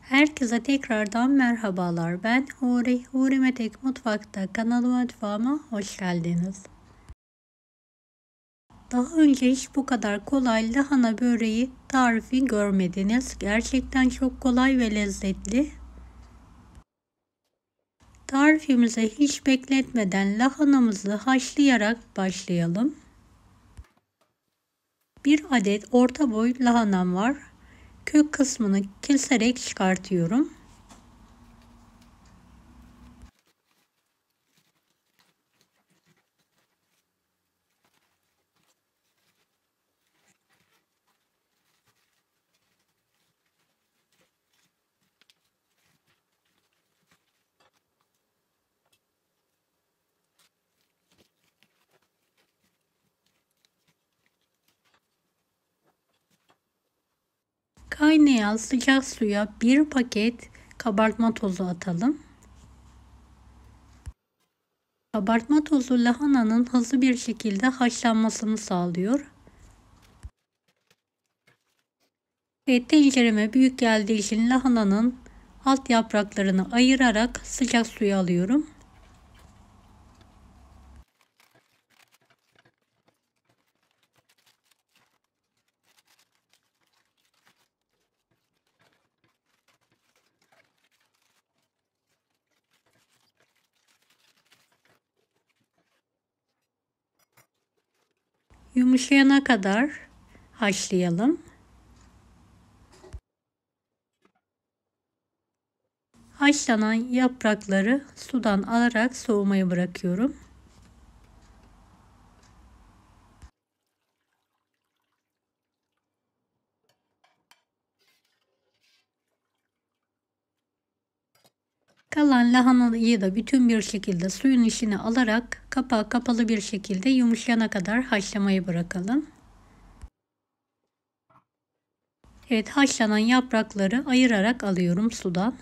Herkese tekrardan merhabalar. Ben Huri. Huri Metek Mutfak'ta kanalıma mutfağıma hoş geldiniz. Daha önce hiç bu kadar kolay lahana böreği tarifi görmediniz. Gerçekten çok kolay ve lezzetli. Tarifimize hiç bekletmeden lahanamızı haşlayarak başlayalım. Bir adet orta boy lahanam var. Kök kısmını keserek çıkartıyorum. Kaynayan sıcak suya bir paket kabartma tozu atalım. Kabartma tozu lahananın hızlı bir şekilde haşlanmasını sağlıyor. Ve tencereme büyük geldiği için lahananın alt yapraklarını ayırarak sıcak suya alıyorum. Yumuşayana kadar haşlayalım. Haşlanan yaprakları sudan alarak soğumaya bırakıyorum. Kalan lahanayı da bütün bir şekilde suyun içine alarak kapağı kapalı bir şekilde yumuşayana kadar haşlamayı bırakalım. Evet, haşlanan yaprakları ayırarak alıyorum sudan.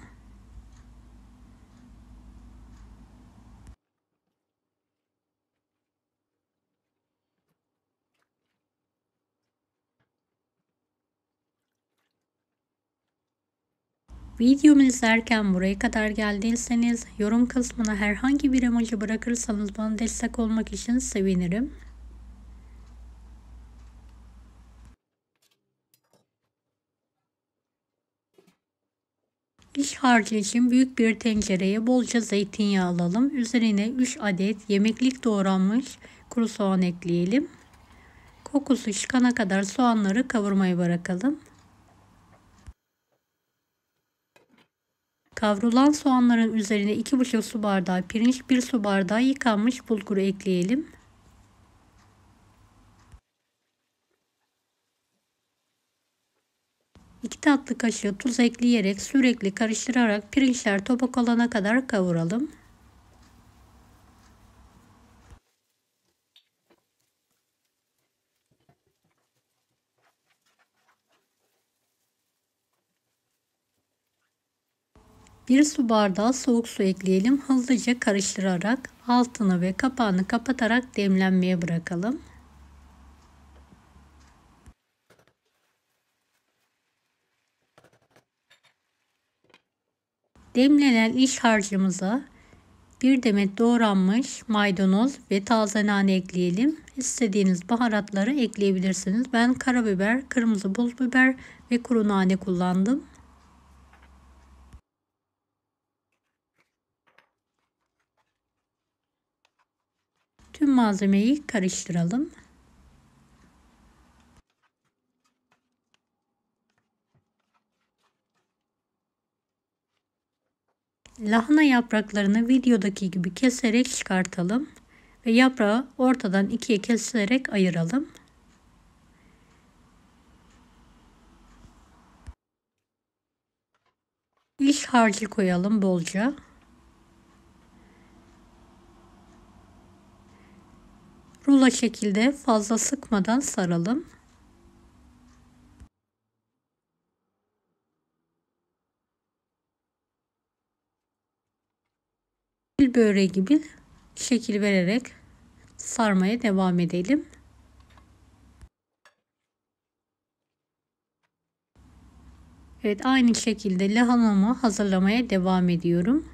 Videomu izlerken buraya kadar geldiyseniz yorum kısmına herhangi bir emoji bırakırsanız bana destek olmak için sevinirim. İç harcı için büyük bir tencereye bolca zeytinyağı alalım. Üzerine 3 adet yemeklik doğranmış kuru soğan ekleyelim. Kokusu çıkana kadar soğanları kavurmaya bırakalım. Kavrulan soğanların üzerine 2,5 su bardağı pirinç, 1 su bardağı yıkanmış bulguru ekleyelim. 2 tatlı kaşığı tuz ekleyerek sürekli karıştırarak pirinçler topak olana kadar kavuralım. Bir su bardağı soğuk su ekleyelim. Hızlıca karıştırarak altını ve kapağını kapatarak demlenmeye bırakalım. Demlenen iç harcımıza bir demet doğranmış maydanoz ve taze nane ekleyelim. İstediğiniz baharatları ekleyebilirsiniz. Ben karabiber, kırmızı pul biber ve kuru nane kullandım. Tüm malzemeyi karıştıralım. Lahana yapraklarını videodaki gibi keserek çıkartalım ve yaprağı ortadan ikiye keserek ayıralım. İç harcı koyalım bolca. Rulo şekilde fazla sıkmadan saralım. Bir böreği gibi şekil vererek sarmaya devam edelim. Evet, aynı şekilde lahanamı hazırlamaya devam ediyorum.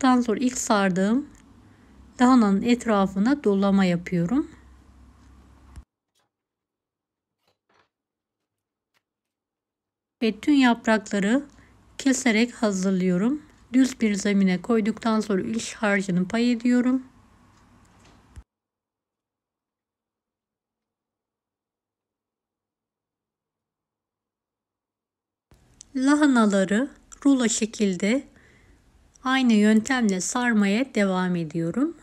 Daha sonra ilk sardığım lahananın etrafına dolama yapıyorum. Ve tüm yaprakları keserek hazırlıyorum. Düz bir zemine koyduktan sonra iç harcını pay ediyorum. Lahanaları rulo şekilde aynı yöntemle sarmaya devam ediyorum.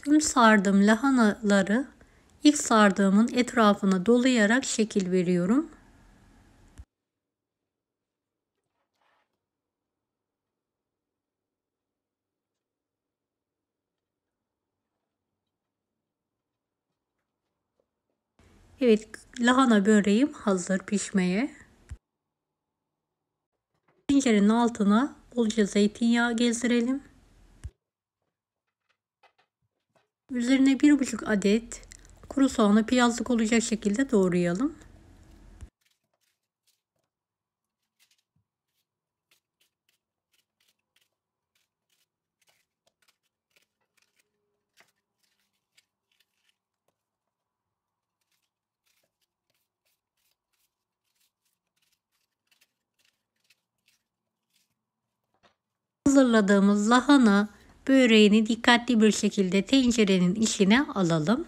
Tüm sardığım lahanaları ilk sardığımın etrafına dolayarak şekil veriyorum. Evet, lahana böreğim hazır pişmeye. Tencerenin altına bolca zeytinyağı gezdirelim. Üzerine 1,5 adet kuru soğanı piyazlık olacak şekilde doğrayalım. Hazırladığımız lahana böreğini dikkatli bir şekilde tencerenin içine alalım.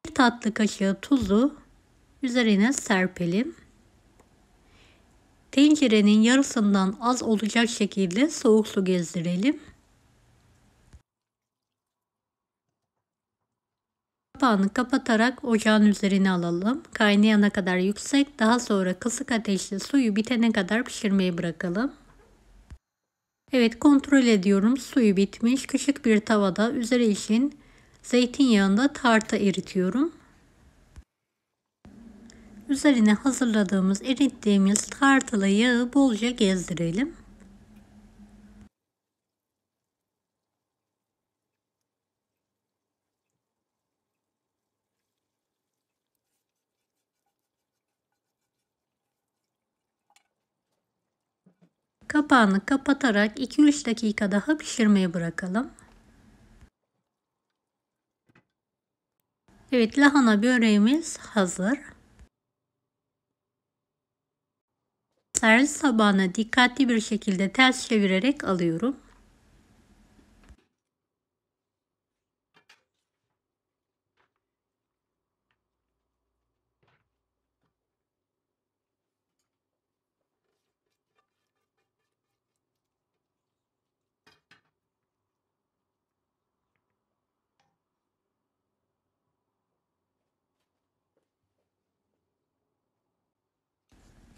1 tatlı kaşığı tuzu üzerine serpelim. Tencerenin yarısından az olacak şekilde soğuk su gezdirelim. Kapağını kapatarak ocağın üzerine alalım. Kaynayana kadar yüksek, daha sonra kısık ateşte suyu bitene kadar pişirmeye bırakalım. Evet, kontrol ediyorum. Suyu bitmiş. Küçük bir tavada üzeri için zeytinyağında tarta eritiyorum. Üzerine hazırladığımız, erittiğimiz tartılı yağı bolca gezdirelim. Kapağını kapatarak 2-3 dakika daha pişirmeye bırakalım. Evet, lahana böreğimiz hazır. Servis tabağına dikkatli bir şekilde ters çevirerek alıyorum.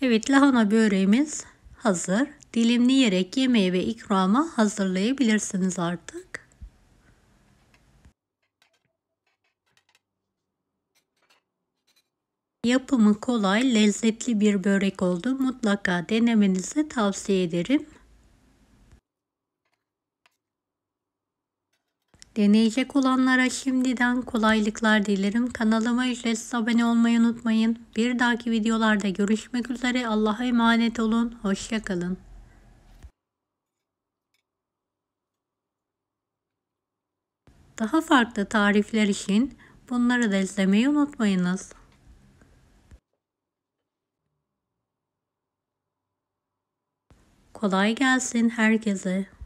Evet, lahana böreğimiz hazır. Dilimleyerek yemeğe ve ikrama hazırlayabilirsiniz artık. Yapımı kolay, lezzetli bir börek oldu. Mutlaka denemenizi tavsiye ederim. Deneyecek olanlara şimdiden kolaylıklar dilerim. Kanalıma ücretsiz abone olmayı unutmayın. Bir dahaki videolarda görüşmek üzere. Allah'a emanet olun. Hoşça kalın. Daha farklı tarifler için bunları da izlemeyi unutmayınız. Kolay gelsin herkese.